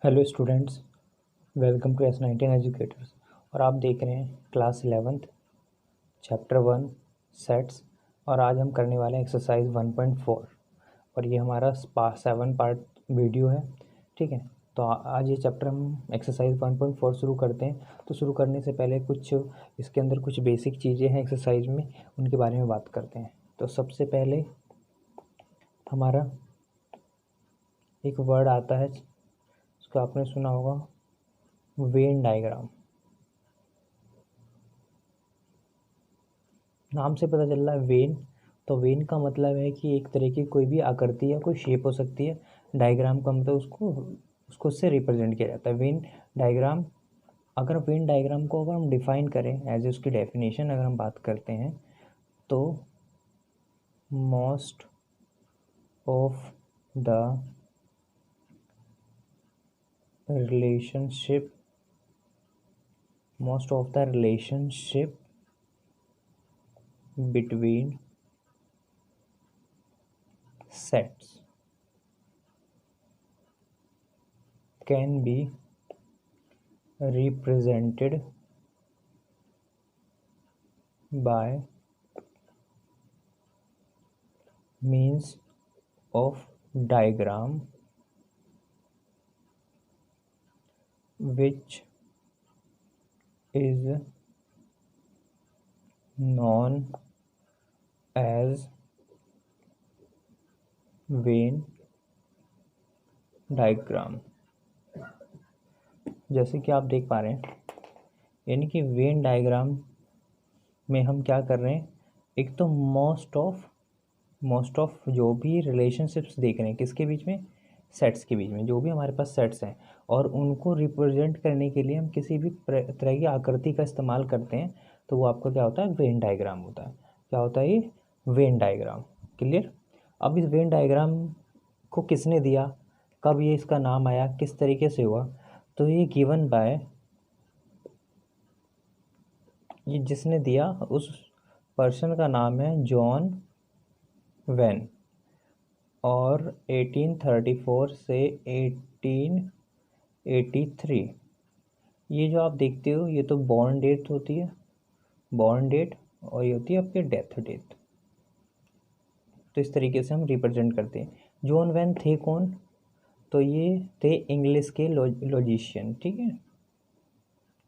Hello students, welcome to S19 educators. और आप देख रहे हैं क्लास 11th चैप्टर 1 सेट्स। और आज हम करने वाले हैं एक्सरसाइज 1.4 और ये हमारा 7 पार्ट वीडियो है। ठीक है, तो आज ये चैप्टर हम एक्सरसाइज 1.4 शुरू करते हैं। तो शुरू करने से पहले कुछ इसके अंदर कुछ बेसिक चीज़ें हैं एक्सरसाइज में, उनके बारे में बात करते हैं। तो सबसे पहले हमारा एक वर्ड आता है, उसको आपने सुना होगा, वेन डायग्राम। नाम से पता चल रहा है वेन, तो वेन का मतलब है कि एक तरह की कोई भी आकृति या कोई शेप हो सकती है। डायग्राम का मतलब उसको उसको उससे रिप्रेजेंट किया जाता है वेन डायग्राम। अगर वेन डायग्राम को अगर हम डिफाइन करें एज उसकी डेफिनेशन अगर हम बात करते हैं तो most of the relationship between sets can be represented by means of diagram which is known as Venn diagram. जैसे कि आप देख पा रहे हैं, यानी कि वेन डायग्राम में हम क्या कर रहे हैं, एक तो मोस्ट ऑफ जो भी रिलेशनशिप्स देख रहे हैं किसके बीच में, सेट्स के बीच में, जो भी हमारे पास सेट्स हैं और उनको रिप्रेजेंट करने के लिए हम किसी भी तरह की आकृति का इस्तेमाल करते हैं, तो वो आपका क्या होता है, वेन डायग्राम होता है। क्या होता है ये, वेन डायग्राम। क्लियर। अब इस वेन डायग्राम को किसने दिया, कब ये इसका नाम आया, किस तरीके से हुआ, तो ये गिवन बाय, ये जिसने दिया उस पर्सन का नाम है जॉन वेन, और 1834 से 1883। ये जो आप देखते हो ये तो बॉर्न डेट होती है, बॉर्न डेट, और ये होती है आपकी डेथ डेट। तो इस तरीके से हम रिप्रेजेंट करते हैं। जॉन वेन थे कौन, तो ये थे इंग्लिश के लॉजिशियन। ठीक है,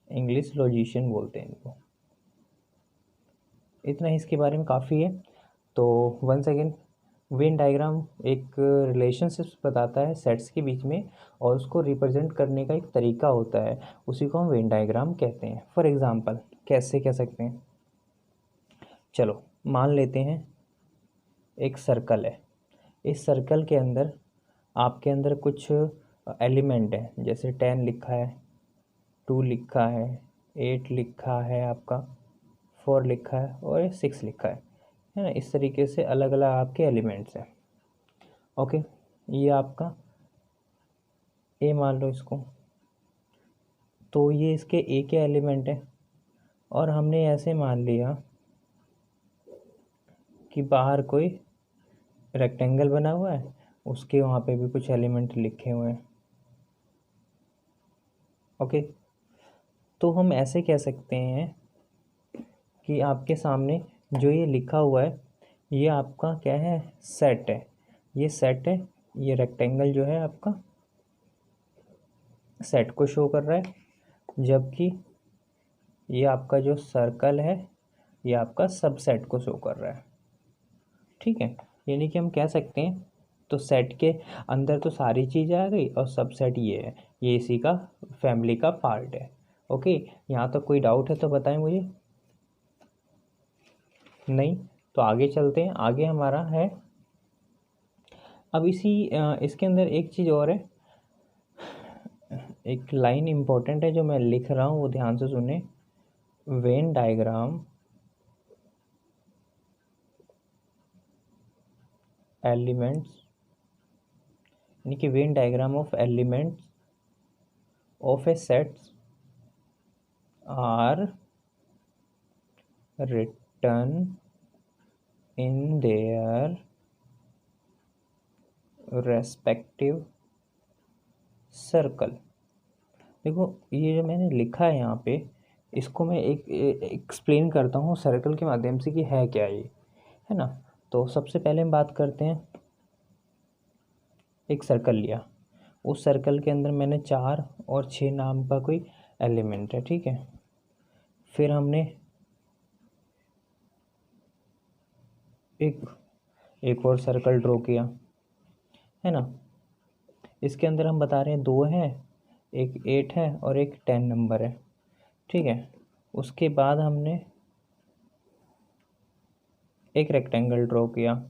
इंग्लिश लॉजिशियन बोलते हैं इनको। इतना ही इसके बारे में काफ़ी है। तो वंस अगेन, वेन डायग्राम एक रिलेशनशिप्स बताता है सेट्स के बीच में, और उसको रिप्रेजेंट करने का एक तरीका होता है, उसी को हम वेन डायग्राम कहते हैं। फॉर एग्जांपल कैसे कह सकते हैं, चलो मान लेते हैं एक सर्कल है। इस सर्कल के अंदर आपके अंदर कुछ एलिमेंट है, जैसे 10 लिखा है, 2 लिखा है, 8 लिखा है, आपका 4 लिखा है और 6 लिखा है ना। इस तरीके से अलग अलग आपके एलिमेंट्स हैं। ओके, ये आपका ए मान लो इसको, तो ये इसके ए के एलिमेंट है। और हमने ऐसे मान लिया कि बाहर कोई रेक्टेंगल बना हुआ है, उसके वहाँ पे भी कुछ एलिमेंट लिखे हुए हैं। ओके, तो हम ऐसे कह सकते हैं कि आपके सामने जो ये लिखा हुआ है ये आपका क्या है, सेट है। ये सेट है, ये रेक्टेंगल जो है आपका सेट को शो कर रहा है, जबकि ये आपका जो सर्कल है ये आपका सबसेट को शो कर रहा है। ठीक है, यानी कि हम कह सकते हैं, तो सेट के अंदर तो सारी चीज़ें आ गई और सबसेट ये है, ये इसी का फैमिली का पार्ट है। ओके, यहाँ तक कोई डाउट है तो बताएं मुझे। नहीं, तो आगे चलते हैं। आगे हमारा है, अब इसके अंदर एक चीज़ और है, एक लाइन इम्पोर्टेंट है जो मैं लिख रहा हूँ, वो ध्यान से सुने। वेन डायग्राम एलिमेंट्स, यानी कि Venn diagram of elements of a sets are written in their respective circle. देखो ये जो मैंने लिखा है यहाँ पे, इसको मैं एक एक्सप्लेन करता हूँ सर्कल के माध्यम से कि है क्या ये, है ना। तो सबसे पहले हम बात करते हैं, एक सर्कल लिया, उस सर्कल के अंदर मैंने 4 और 6 नाम का कोई एलिमेंट है, ठीक है। फिर हमने एक और सर्कल ड्रॉ किया, है ना। इसके अंदर हम बता रहे हैं 2 है, एक 8 है और एक 10 नंबर है, ठीक है। उसके बाद हमने एक रेक्टेंगल ड्रॉ किया।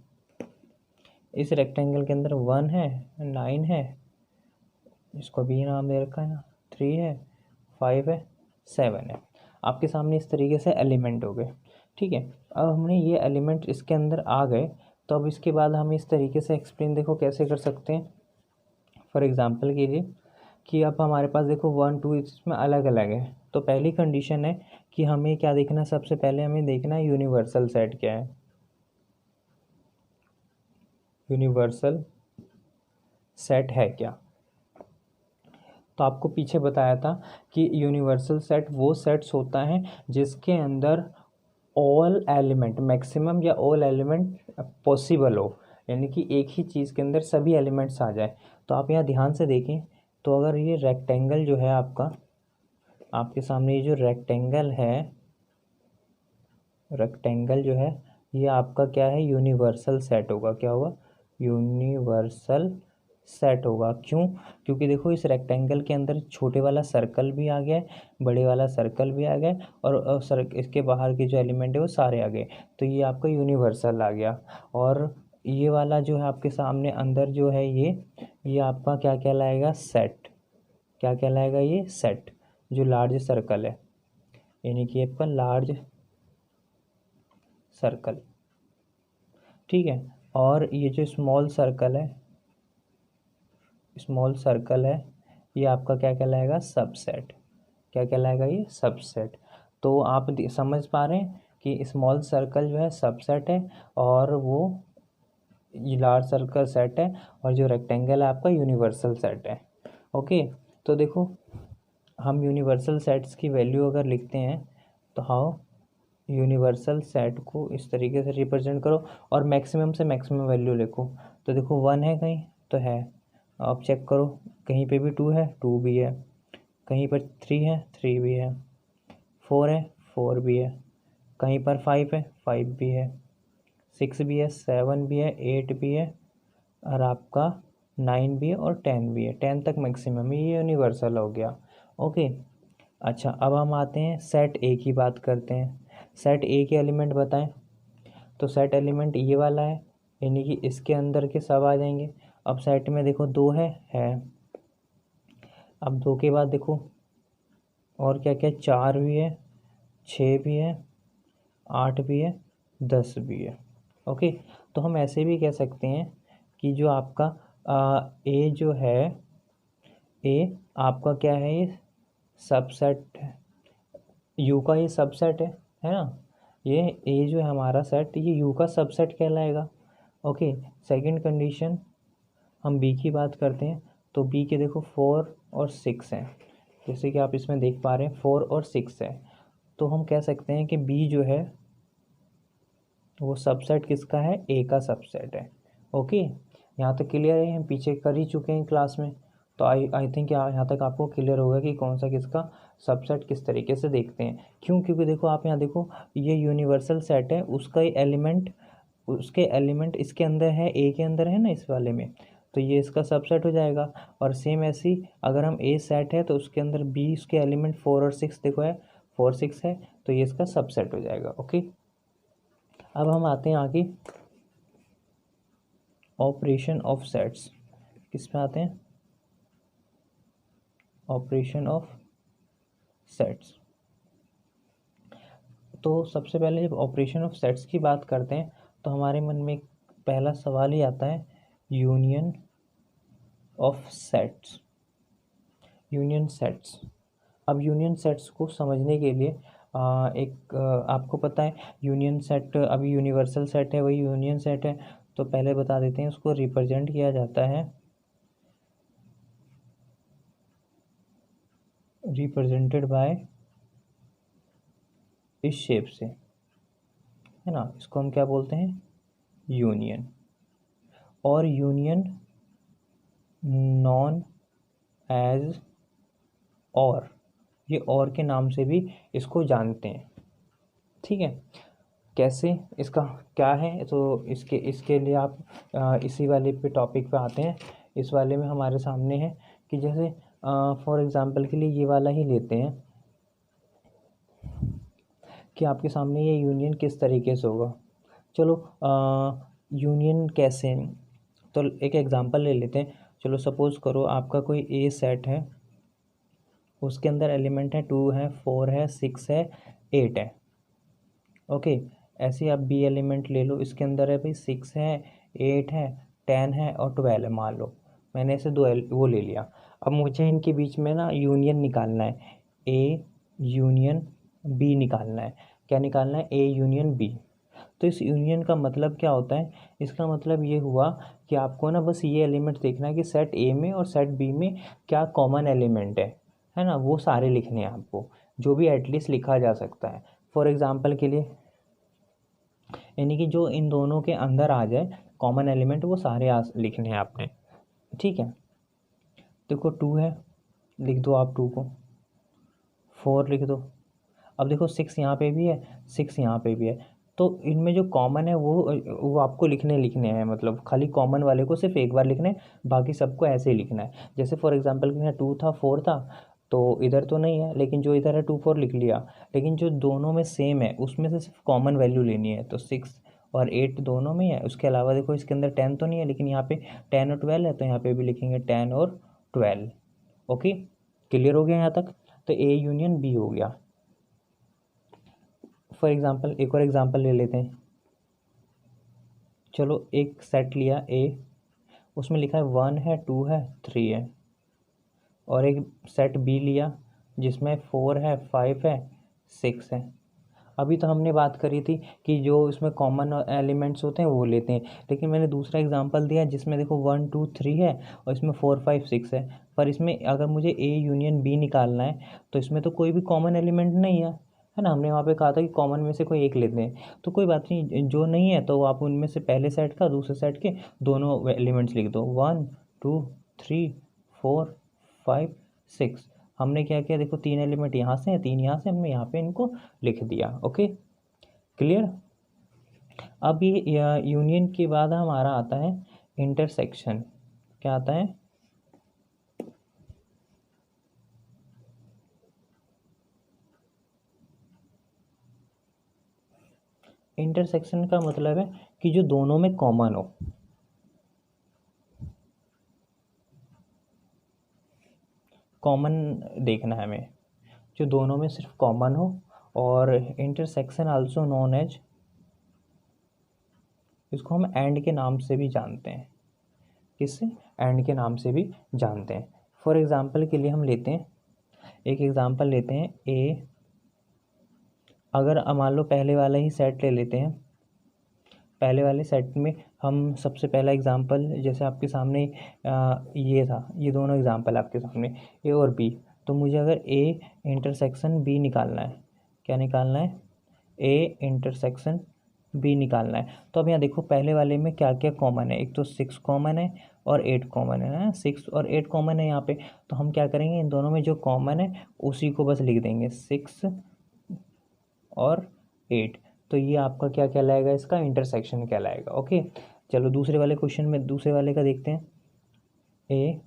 इस रेक्टेंगल के अंदर 1 है, 9 है, इसको भी नाम दे रखा है, 3 है, 5 है, 7 है। आपके सामने इस तरीके से एलिमेंट हो गए, ठीक है। अब हमने ये एलिमेंट इसके अंदर आ गए, तो अब इसके बाद हम इस तरीके से एक्सप्लेन देखो कैसे कर सकते हैं। फॉर एग्जांपल के लिए कि अब हमारे पास देखो 1 2 इसमें अलग अलग है, तो पहली कंडीशन है कि हमें क्या देखना है, सबसे पहले हमें देखना है यूनिवर्सल सेट क्या है। यूनिवर्सल सेट है क्या, तो आपको पीछे बताया था कि यूनिवर्सल सेट वो सेट्स होता है जिसके अंदर ऑल एलिमेंट मैक्सिमम या ऑल एलिमेंट पॉसिबल हो, यानी कि एक ही चीज़ के अंदर सभी एलिमेंट्स आ जाए। तो आप यहाँ ध्यान से देखें, तो अगर ये रेक्टेंगल जो है आपका, आपके सामने ये जो रेक्टेंगल है, रेक्टेंगल जो है ये आपका क्या है, यूनिवर्सल सेट होगा। क्या होगा, यूनिवर्सल सेट होगा। क्यों, क्योंकि देखो इस रेक्टेंगल के अंदर छोटे वाला सर्कल भी आ गया है, बड़े वाला सर्कल भी आ गया, और इसके बाहर के जो एलिमेंट है वो सारे आ गए, तो ये आपका यूनिवर्सल आ गया। और ये वाला जो है आपके सामने अंदर जो है ये आपका क्या कहलाएगा, सेट। क्या कहलाएगा, ये सेट, जो लार्ज सर्कल है, यानी कि आपका लार्ज सर्कल, ठीक है। और ये जो स्मॉल सर्कल है, स्मॉल सर्कल है, ये आपका क्या कहलाएगा, सबसेट। क्या कहलाएगा, ये सबसेट। तो आप समझ पा रहे हैं कि स्मॉल सर्कल जो है सबसेट है, और वो ये लार्ज सर्कल सेट है, और जो रेक्टेंगल है आपका यूनिवर्सल सेट है। ओके, तो देखो हम यूनिवर्सल सेट्स की वैल्यू अगर लिखते हैं तो हाउ, यूनिवर्सल सेट को इस तरीके से रिप्रेजेंट करो और मैक्सिमम से मैक्सिमम वैल्यू लिखो। तो देखो 1 है कहीं तो है, आप चेक करो, कहीं पे भी 2 है, 2 भी है, कहीं पर 3 है, 3 भी है, 4 है, 4 भी है, कहीं पर 5 है, 5 भी है, 6 भी है, 7 भी है, 8 भी है, और आपका 9 भी है, और 10 भी है। 10 तक मैक्सिमम है, ये यूनिवर्सल हो गया। ओके, अच्छा अब हम आते हैं सेट ए की बात करते हैं। सेट ए के एलिमेंट बताएं, तो सेट एलिमेंट ये वाला है, यानी कि इसके अंदर के सब आ जाएंगे। अब सेट में देखो 2 है। अब 2 के बाद देखो और क्या क्या, 4 भी है, 6 भी है, 8 भी है, 10 भी है। ओके, तो हम ऐसे भी कह सकते हैं कि जो आपका ए जो है, ए आपका क्या है, ये सबसेट है, यू का ये सबसेट है ना। ये ए जो है हमारा सेट, ये यू का सबसेट कहलाएगा। ओके, सेकंड कंडीशन हम बी की बात करते हैं, तो बी के देखो 4 और 6 हैं, जैसे कि आप इसमें देख पा रहे हैं 4 और 6 है। तो हम कह सकते हैं कि बी जो है वो सबसेट किसका है, ए का सबसेट है। ओके, यहाँ तक क्लियर है, हम पीछे कर ही चुके हैं क्लास में, तो आई थिंक यहाँ तक आपको क्लियर होगा कि कौन सा किसका सबसेट किस तरीके से देखते हैं। क्यों, क्योंकि देखो आप यहाँ देखो, ये यूनिवर्सल सेट है, उसका एलिमेंट, उसके एलिमेंट इसके अंदर है, ए के अंदर है ना इस वाले में, तो ये इसका सबसेट हो जाएगा। और सेम ऐसी अगर हम ए सेट है तो उसके अंदर बी, उसके एलिमेंट 4 और 6 देखो है, 4 6 है, तो ये इसका सबसेट हो जाएगा। ओके, अब हम आते हैं आगे, ऑपरेशन ऑफ सेट्स। किस पे आते हैं, ऑपरेशन ऑफ सेट्स। तो सबसे पहले जब ऑपरेशन ऑफ सेट्स की बात करते हैं तो हमारे मन में पहला सवाल ही आता है, union of sets. Union sets, अब यूनियन सेट्स को समझने के लिए आपको पता है यूनियन सेट, अभी यूनिवर्सल सेट है वही यूनियन सेट है, तो पहले बता देते हैं उसको रिप्रेजेंट किया जाता है रिप्रेजेंटेड बाय इस शेप से, है ना, इसको हम क्या बोलते हैं, यूनियन। और यूनियन नॉन एज और, ये और के नाम से भी इसको जानते हैं। ठीक है, कैसे, इसका क्या है, तो इसके इसके लिए आप इसी वाले पे टॉपिक पे आते हैं। इस वाले में हमारे सामने है कि जैसे फॉर एग्जांपल के लिए ये वाला ही लेते हैं कि आपके सामने ये यूनियन किस तरीके से होगा। चलो यूनियन कैसे, तो एक एग्जांपल ले लेते हैं। चलो सपोज़ करो आपका कोई ए सेट है, उसके अंदर एलिमेंट है 2 है, 4 है, 6 है, 8 है। ओके, ऐसे ही आप बी एलिमेंट ले लो, इसके अंदर है भाई 6 है, 8 है, 10 है और 12 है। मान लो मैंने ऐसे दो वो ले लिया। अब मुझे इनके बीच में ना यूनियन निकालना है, ए यूनियन बी निकालना है। क्या निकालना है, ए यूनियन बी। तो इस यूनियन का मतलब क्या होता है, इसका मतलब ये हुआ कि आपको ना बस ये एलिमेंट देखना है कि सेट ए में और सेट बी में क्या कॉमन एलिमेंट है ना, वो सारे लिखने हैं आपको, जो भी एटलीस्ट लिखा जा सकता है। फॉर एग्जांपल के लिए, यानी कि जो इन दोनों के अंदर आ जाए कॉमन एलिमेंट, वो सारे लिखने हैं आपने। ठीक है, देखो 2 है, लिख दो आप 2 को, 4 लिख दो। अब देखो 6 यहाँ पे भी है, 6 यहाँ पे भी है, तो इनमें जो कॉमन है वो आपको लिखने हैं, मतलब खाली कॉमन वाले को सिर्फ एक बार लिखना है, बाकी सबको ऐसे ही लिखना है। जैसे फॉर एग्जांपल के यहाँ 2 था, 4 था, तो इधर तो नहीं है, लेकिन जो इधर है 2 4 लिख लिया। लेकिन जो दोनों में सेम है उसमें से सिर्फ कॉमन वैल्यू लेनी है, तो 6 और 8 दोनों में ही है। उसके अलावा देखो इसके अंदर 10 तो नहीं है, लेकिन यहाँ पे 10 और 12 है, तो यहाँ पे भी लिखेंगे 10 और 12। ओके, क्लियर हो गया यहाँ तक। तो ए यूनियन बी हो गया। फॉर एग्जांपल एक और एग्जांपल ले लेते हैं। चलो एक सेट लिया ए, उसमें लिखा है 1 है, 2 है, 3 है। और एक सेट बी लिया जिसमें 4 है, 5 है, 6 है। अभी तो हमने बात करी थी कि जो इसमें कॉमन एलिमेंट्स होते हैं वो लेते हैं, लेकिन मैंने दूसरा एग्जांपल दिया जिसमें देखो 1 2 3 है और इसमें 4 5 6 है। पर इसमें अगर मुझे ए यूनियन बी निकालना है तो इसमें तो कोई भी कॉमन एलिमेंट नहीं है ना। हमने वहाँ पे कहा था कि कॉमन में से कोई एक लेते हैं, तो कोई बात नहीं, जो नहीं है तो आप उनमें से पहले सेट का दूसरे सेट के दोनों एलिमेंट्स लिख दो, 1 2 3 4 5 6। हमने क्या किया, देखो 3 एलिमेंट यहाँ से हैं, 3 यहाँ से, हमने यहाँ पे इनको लिख दिया। Okay, clear. अब ये यूनियन के बाद हमारा आता है इंटरसेक्शन। क्या आता है, इंटरसेक्शन का मतलब है कि जो दोनों में कॉमन हो। कॉमन देखना है हमें, जो दोनों में सिर्फ कॉमन हो। और इंटरसेक्शन आल्सो नोन एज, इसको हम एंड के नाम से भी जानते हैं। किससे, एंड के नाम से भी जानते हैं। फॉर एग्जांपल के लिए हम लेते हैं, एक एग्जांपल लेते हैं ए। अगर मान लो पहले वाला ही सेट ले लेते हैं, पहले वाले सेट में हम सबसे पहला एग्जांपल जैसे आपके सामने ये था, ये दोनों एग्जांपल आपके सामने ए और बी। तो मुझे अगर ए इंटरसेक्शन बी निकालना है, क्या निकालना है, ए इंटरसेक्शन बी निकालना है। तो अब यहाँ देखो पहले वाले में क्या क्या कॉमन है, एक तो 6 कॉमन है और 8 कॉमन है ना, 6 और 8 कॉमन है यहाँ पे। तो हम क्या करेंगे, इन दोनों में जो कॉमन है उसी को बस लिख देंगे, 6 और 8। तो ये आपका क्या कहलाएगा, इसका इंटरसेक्शन कहलाएगा। ओके, चलो दूसरे वाले क्वेश्चन में दूसरे वाले का देखते हैं। ए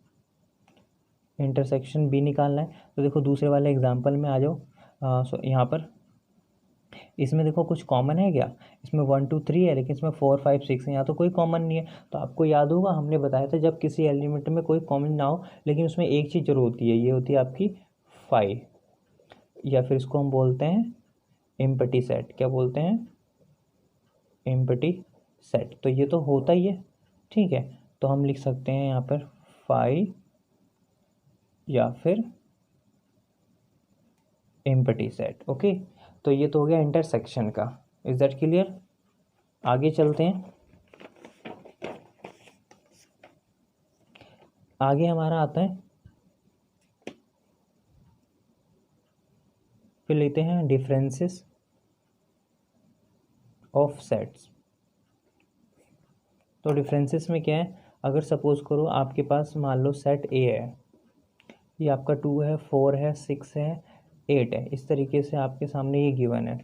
इंटरसेक्शन बी निकालना है, तो देखो दूसरे वाले एग्जांपल में आ जाओ। सो यहाँ पर इसमें देखो कुछ कॉमन है क्या, इसमें 1 2 3 है, लेकिन इसमें 4 5 6 है, यहाँ तो कोई कॉमन नहीं है। तो आपको याद होगा हमने बताया था जब किसी एलिमेंट में कोई कॉमन ना हो लेकिन उसमें एक चीज़ जरूर होती है, ये होती है आपकी 5, या फिर इसको हम बोलते हैं एम्प्टी सेट। क्या बोलते हैं, एम्प्टी सेट। तो ये तो होता ही है, ठीक है। तो हम लिख सकते हैं यहाँ पर 5 या फिर एम्प्टी सेट। ओके, तो ये तो हो गया इंटरसेक्शन का। Is that clear. आगे चलते हैं। आगे हमारा आता है फिर लेते हैं डिफरेंसेस ऑफ सेट्स। तो डिफरेंसेस में क्या है, अगर सपोज करो आपके पास मान लो सेट ए है, ये आपका 2 है, 4 है, 6 है, 8 है, इस तरीके से आपके सामने ये गिवन है।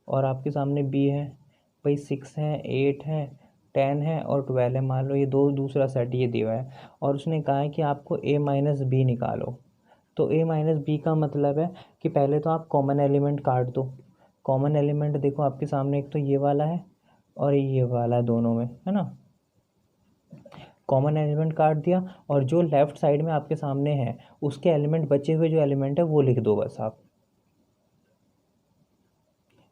और आपके सामने बी है, भाई 6 है, 8 है, 10 है और 12 है, मान लो ये दो दूसरा सेट ये दिया है। और उसने कहा है कि आपको ए माइनस बी निकालो। तो ए माइनस बी का मतलब है कि पहले तो आप कॉमन एलिमेंट काट दो। कॉमन एलिमेंट देखो आपके सामने, एक तो ये वाला है और ये वाला है, दोनों में है ना। कॉमन एलिमेंट काट दिया और जो लेफ्ट साइड में आपके सामने है उसके एलिमेंट, बचे हुए जो एलिमेंट है वो लिख दो बस आप।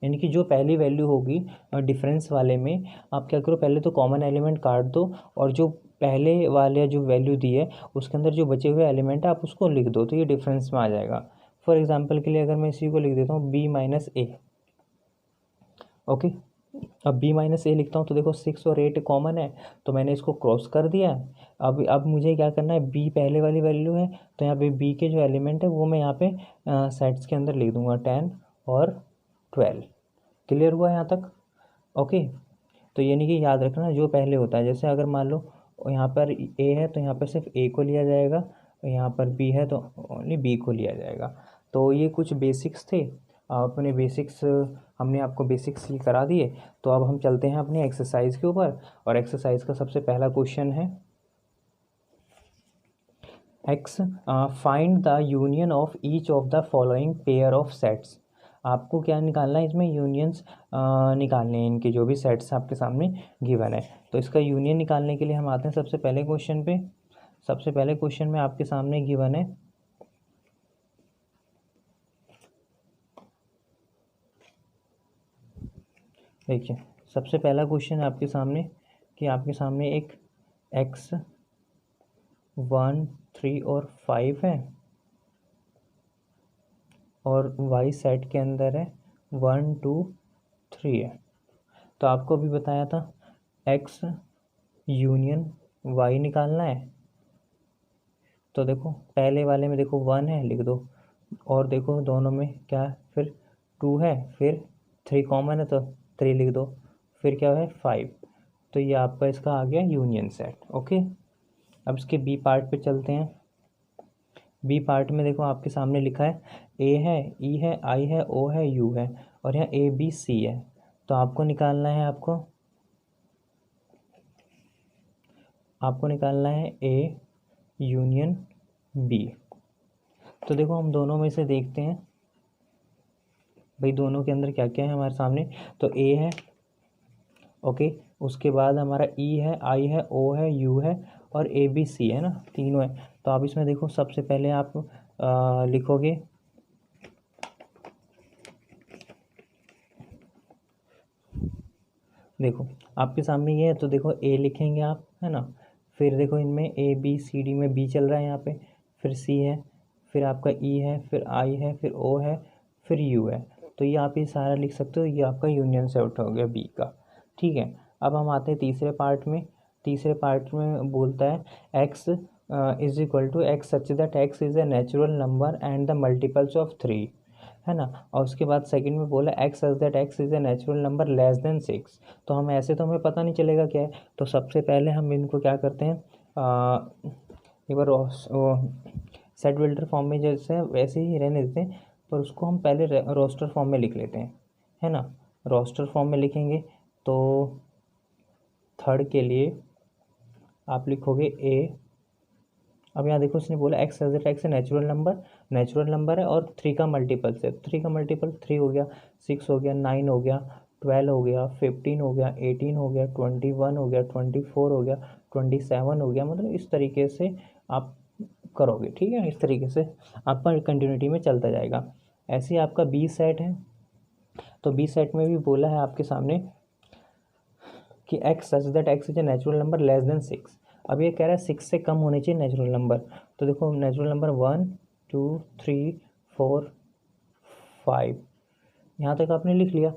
यानी कि जो पहली वैल्यू होगी डिफरेंस वाले में, आप क्या करो, पहले तो कॉमन एलिमेंट काट दो और जो पहले वाले जो वैल्यू दी है उसके अंदर जो बचे हुए एलिमेंट है आप उसको लिख दो, तो ये डिफरेंस में आ जाएगा। फॉर एग्जांपल के लिए अगर मैं इसी को लिख देता हूँ बी माइनस ए, ओके। अब बी माइनस ए लिखता हूँ तो देखो 6 और 8 कॉमन है, तो मैंने इसको क्रॉस कर दिया। अब मुझे क्या करना है, बी पहले वाली वैल्यू है तो यहाँ पे बी के जो एलिमेंट है वो मैं यहाँ पे सेट्स के अंदर लिख दूंगा 10 और 12। क्लियर हुआ यहाँ तक? ओके। तो यानी कि याद रखना जो पहले होता है, जैसे अगर मान लो यहाँ पर ए है तो यहाँ पर सिर्फ ए को लिया जाएगा, और यहाँ पर बी है तो ओनली बी को लिया जाएगा। तो ये कुछ बेसिक्स थे, अपने बेसिक्स हमने आपको बेसिक्स ये करा दिए। तो अब हम चलते हैं अपने एक्सरसाइज के ऊपर, और एक्सरसाइज का सबसे पहला क्वेश्चन है x, find the union of each of the following pair of sets. आपको क्या निकालना है, इसमें यूनियंस निकालने हैं, इनके जो भी सेट्स आपके सामने गिवन है। तो इसका यूनियन निकालने के लिए हम आते हैं सबसे पहले क्वेश्चन पे। सबसे पहले क्वेश्चन में आपके सामने गिवन है देखिए, सबसे पहला क्वेश्चन है आपके सामने कि आपके सामने एक एक्स 1, 3 और 5 है और वाई सेट के अंदर है 1, 2, 3 है। तो आपको अभी बताया था एक्स यूनियन वाई निकालना है। तो देखो पहले वाले में देखो 1 है, लिख दो, और देखो दोनों में क्या है, फिर 2 है, फिर 3 कॉमन है तो 3 लिख दो, फिर क्या है 5। तो ये आपका इसका आ गया यूनियन सेट। ओके, अब इसके बी पार्ट पे चलते हैं। बी पार्ट में देखो आपके सामने लिखा है ए है, ई है, आई है, ओ है, यू है, और यहाँ ए बी सी है। तो आपको निकालना है आपको निकालना है ए यूनियन बी। तो देखो हम दोनों में से देखते हैं भाई दोनों के अंदर क्या क्या है हमारे सामने। तो ए है, ओके, उसके बाद हमारा ई है, आई है, ओ है, यू है और ए बी सी है ना, तीनों है। तो आप इसमें देखो सबसे पहले आप लिखोगे देखो आपके सामने ये है, तो देखो ए लिखेंगे आप, है ना। फिर देखो इनमें ए बी सी डी में बी चल रहा है यहाँ पे, फिर सी है, फिर आपका ई है, फिर आई है, फिर ओ है, फिर यू है। तो ये आप ये सारा लिख सकते हो, ये आपका यूनियन सेट हो गया बी का। ठीक है, अब हम आते हैं तीसरे पार्ट में। तीसरे पार्ट में बोलता है x is equal to x such that x is a natural number and the multiples of 3, है ना। और उसके बाद सेकंड में बोला x such that x is a natural number less than 6। तो हम ऐसे तो हमें पता नहीं चलेगा क्या है, तो सबसे पहले हम इनको क्या करते हैं, एक बार सेट बिल्डर फॉर्म में जैसे वैसे ही रहने देते हैं, पर उसको हम पहले रोस्टर फॉर्म में लिख लेते हैं, है ना। रोस्टर फॉर्म में लिखेंगे तो थर्ड के लिए आप लिखोगे ए। अब यहाँ देखो इसने बोला x as x natural number है और 3 का मल्टीपल से, 3 का मल्टीपल 3 हो गया, 6 हो गया, 9 हो गया, 12 हो गया, 15 हो गया, 18 हो गया, 21 हो गया, 24 हो गया, 27 हो गया। मतलब इस तरीके से आप करोगे, ठीक है। इस तरीके से आपका कंटिन्यूटी में चलता जाएगा। ऐसे ही आपका बी सेट है, तो बी सेट में भी बोला है आपके सामने कि x such that x is a natural number less than 6। अब ये कह रहा है 6 से कम होने चाहिए नेचुरल नंबर। तो देखो नेचुरल नंबर 1, 2, 3, 4, 5, यहाँ तक आपने लिख लिया।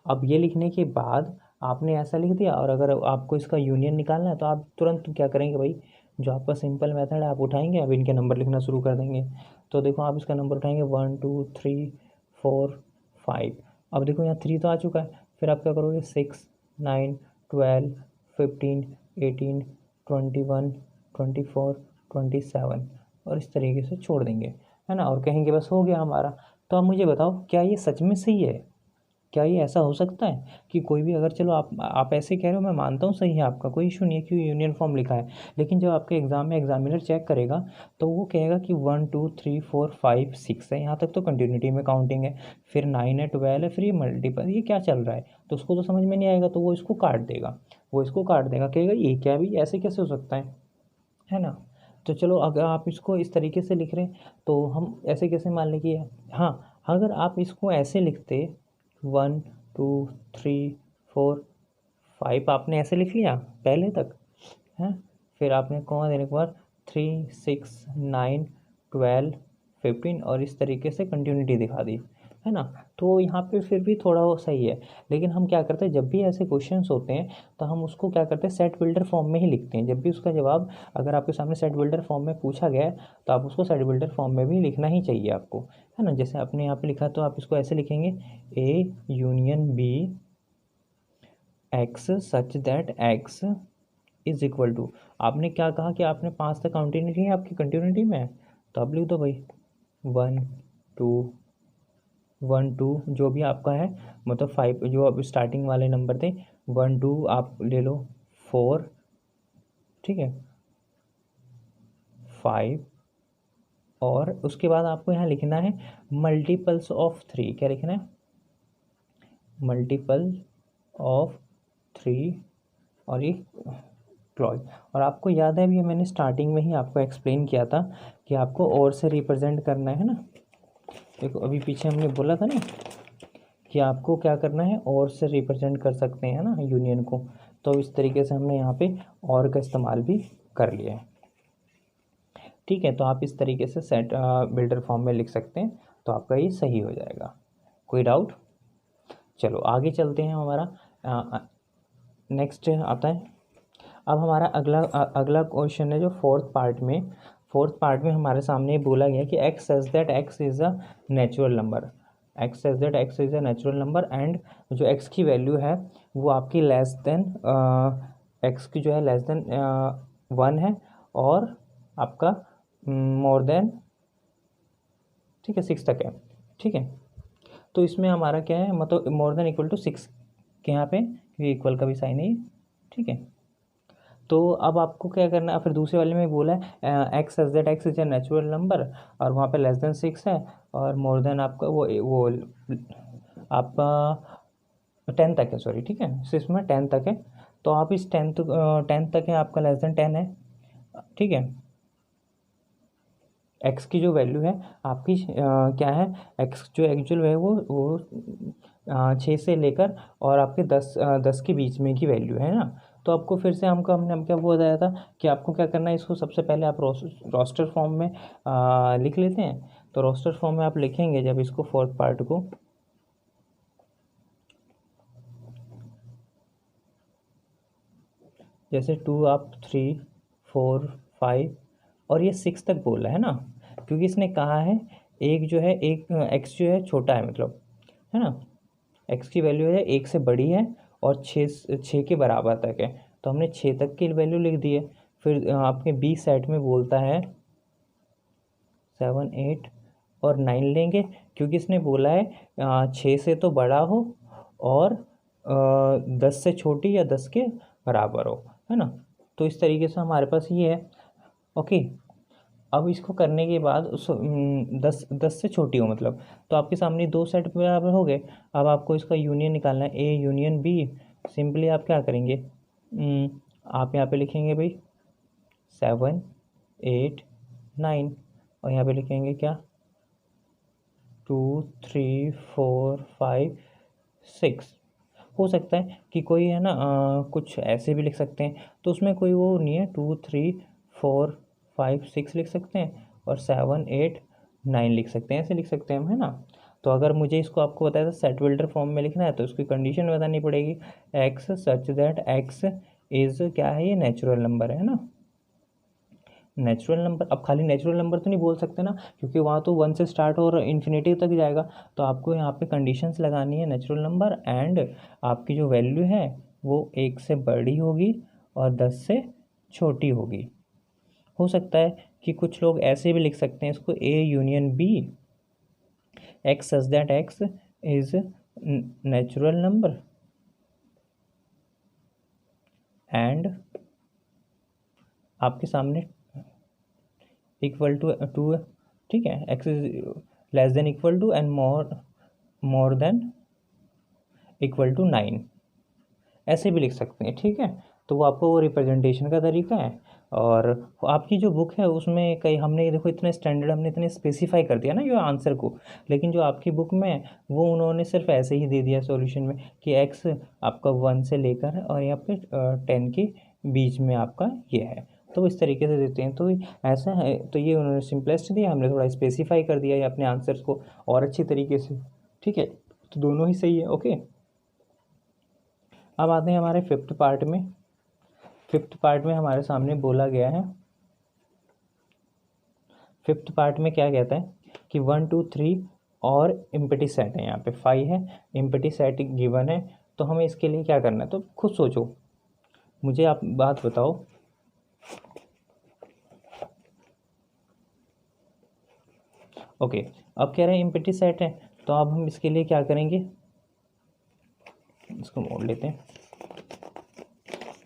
अब ये लिखने के बाद आपने ऐसा लिख दिया, और अगर आपको इसका यूनियन निकालना है तो आप तुरंत क्या करेंगे भाई, जो आपका सिंपल मेथड है आप उठाएंगे, अब इनके नंबर लिखना शुरू कर देंगे। तो देखो आप इसका नंबर उठाएंगे 1, 2, 3, 4 5। अब देखो यहाँ 3 तो आ चुका है, फिर आप क्या करोगे 6 9 12 15 18 21 24 27 और इस तरीके से छोड़ देंगे, है ना, और कहेंगे बस हो गया हमारा। तो आप मुझे बताओ क्या ये सच में सही है? क्या ये ऐसा हो सकता है कि कोई भी, अगर चलो आप ऐसे कह रहे हो, मैं मानता हूँ सही है आपका, कोई इशू नहीं है क्यों यूनियन फॉर्म लिखा है, लेकिन जब आपके एग्जाम में एग्जामिनर चेक करेगा तो वो कहेगा कि 1 2 3 4 5 6 है, यहाँ तक तो कंटिन्यूटी में काउंटिंग है, फिर 9 है 12 है, फिर ये मल्टीपल, ये क्या चल रहा है, तो उसको तो समझ में नहीं आएगा, तो वो इसको काट देगा, कहेगा ये क्या भी, ऐसे कैसे हो सकता है ना। तो चलो अगर आप इसको इस तरीके से लिख रहे हैं तो हम ऐसे कैसे मान लें कि, हाँ अगर आप इसको ऐसे लिखते 1 2 3 4 5, आपने ऐसे लिख लिया पहले तक है, फिर आपने कॉमा देने के बाद 3 6 9 12 15 और इस तरीके से कंटिन्यूटी दिखा दी, है ना। तो यहाँ पे फिर भी थोड़ा वो सही है, लेकिन हम क्या करते हैं जब भी ऐसे क्वेश्चंस होते हैं तो हम उसको क्या करते हैं सेट बिल्डर फॉर्म में ही लिखते हैं। जब भी उसका जवाब अगर आपके सामने सेट बिल्डर फॉर्म में पूछा गया है तो आप उसको सेट बिल्डर फॉर्म में भी लिखना ही चाहिए आपको, है ना। जैसे आपने यहाँ पे लिखा तो आप इसको ऐसे लिखेंगे A union B x such that x is equal to, आपने क्या कहा कि आपने 5 तक कंटिन्यूटी है आपकी कंटिन्यूटी में, तो आप लिख दो भाई 1 2 1 2 जो भी आपका है, मतलब 5 जो अब स्टार्टिंग वाले नंबर थे 1 2 आप ले लो 4, ठीक है 5, और उसके बाद आपको यहाँ लिखना है मल्टीपल्स ऑफ 3, क्या लिखना है मल्टीपल ऑफ 3 और ये क्लॉज। और आपको याद है अभी मैंने स्टार्टिंग में ही आपको एक्सप्लेन किया था कि आपको और से रिप्रेजेंट करना है ना, देखो अभी पीछे हमने बोला था ना कि आपको क्या करना है और से रिप्रेजेंट कर सकते हैं ना यूनियन को, तो इस तरीके से हमने यहाँ पे और का इस्तेमाल भी कर लिया है, ठीक है। तो आप इस तरीके से सेट बिल्डर फॉर्म में लिख सकते हैं, तो आपका ये सही हो जाएगा। कोई डाउट? चलो आगे चलते हैं, हमारा नेक्स्ट आता है। अब हमारा अगला क्वेश्चन है जो फोर्थ पार्ट में हमारे सामने बोला गया कि x such that x is a natural number, x such that x is a natural number and जो एक्स की वैल्यू है वो आपकी लेस देन एक्स की जो है लेस देन 1 है और आपका मोर देन, ठीक है 6 तक है, ठीक है। तो इसमें हमारा क्या है, मतलब मोर देन इक्वल टू 6 के यहाँ पे क्योंकि इक्वल का भी साइन है, ठीक है। तो अब आपको क्या करना है, फिर दूसरे वाले में बोला है x as that x is a natural number और वहाँ पे लेस देन 6 है और मोर देन आपका वो आपका 10 तक है, सॉरी, ठीक है, इसमें 10 तक है। तो आप इस 10 तक है, आपका लेस देन 10 है, ठीक है। एक्स की जो वैल्यू है आपकी क्या है, एक्स जो एक्चुअल है वो 6 से लेकर और आपके 10 के बीच में की वैल्यू है ना। तो आपको फिर से हमने क्या बताया था कि आपको क्या करना है, इसको सबसे पहले आप रोस्टर फॉर्म में लिख लेते हैं। तो रोस्टर फॉर्म में आप लिखेंगे जब इसको फोर्थ पार्ट को, जैसे 2 आप 3 4 5 और ये 6 तक बोला है ना, क्योंकि इसने कहा है एक जो है एक एक्स जो है छोटा है, मतलब है ना, एक्स की वैल्यू है 1 से बड़ी है और 6 के बराबर तक है, तो हमने 6 तक की वैल्यू लिख दी है। फिर आपके बी सेट में बोलता है 7 8 और 9 लेंगे, क्योंकि इसने बोला है 6 से तो बड़ा हो और 10 से छोटी या 10 के बराबर हो, है ना। तो इस तरीके से हमारे पास ये है, ओके। अब इसको करने के बाद उस 10 से छोटी हो मतलब, तो आपके सामने 2 सेट बराबर हो गए। अब आपको इसका यूनियन निकालना है, ए यूनियन बी। सिंपली आप क्या करेंगे, आप यहाँ पे लिखेंगे भाई 7 8 9 और यहाँ पे लिखेंगे क्या 2 3 4 5 6। हो सकता है कि कोई है ना कुछ ऐसे भी लिख सकते हैं, तो उसमें कोई वो नहीं है, 2 3 4 5 6 लिख सकते हैं और 7 8 9 लिख सकते हैं, ऐसे लिख सकते हैं हम, है ना। तो अगर मुझे इसको आपको बताया था सेट बिल्डर फॉर्म में लिखना है तो उसकी कंडीशन बतानी पड़ेगी, x such that x is क्या है, ये नेचुरल नंबर है ना। नेचुरल नंबर, अब खाली नेचुरल नंबर तो नहीं बोल सकते ना, क्योंकि वहाँ तो 1 से स्टार्ट और इन्फिनिटी तक जाएगा। तो आपको यहाँ पे कंडीशंस लगानी है, नेचुरल नंबर एंड आपकी जो वैल्यू है वो 1 से बड़ी होगी और 10 से छोटी होगी। हो सकता है कि कुछ लोग ऐसे भी लिख सकते हैं इसको, A union B, x such that x is natural number and आपके सामने इक्वल टू ठीक है, x is less than equal to and more than equal to 9, ऐसे भी लिख सकते हैं। ठीक है, तो वो आपको वो रिप्रेजेंटेशन का तरीका है। और आपकी जो बुक है उसमें कई हमने देखो इतने स्टैंडर्ड, हमने इतने स्पेसिफाई कर दिया ना जो आंसर को, लेकिन जो आपकी बुक में वो उन्होंने सिर्फ ऐसे ही दे दिया सॉल्यूशन में कि एक्स आपका 1 से लेकर और यहाँ पे 10 के बीच में आपका ये है, तो इस तरीके से देते हैं। तो ऐसा है, तो ये उन्होंने सिंपलेस्ट दिया, हमने थोड़ा स्पेसिफाई कर दिया है अपने आंसर्स को और अच्छी तरीके से। ठीक है, तो दोनों ही सही है। ओके, अब आते हैं हमारे फिफ्थ पार्ट में। फिफ्थ पार्ट में हमारे सामने बोला गया है, फिफ्थ पार्ट में क्या कहता है कि 1 2 3 और एम्प्टी सेट है, यहाँ पे 5 है, एम्प्टी सेट गिवन है। तो हमें इसके लिए क्या करना है, तो खुद सोचो, मुझे आप बात बताओ। ओके, अब कह रहे हैं एम्प्टी सेट है, तो अब हम इसके लिए क्या करेंगे, इसको मोड़ लेते हैं।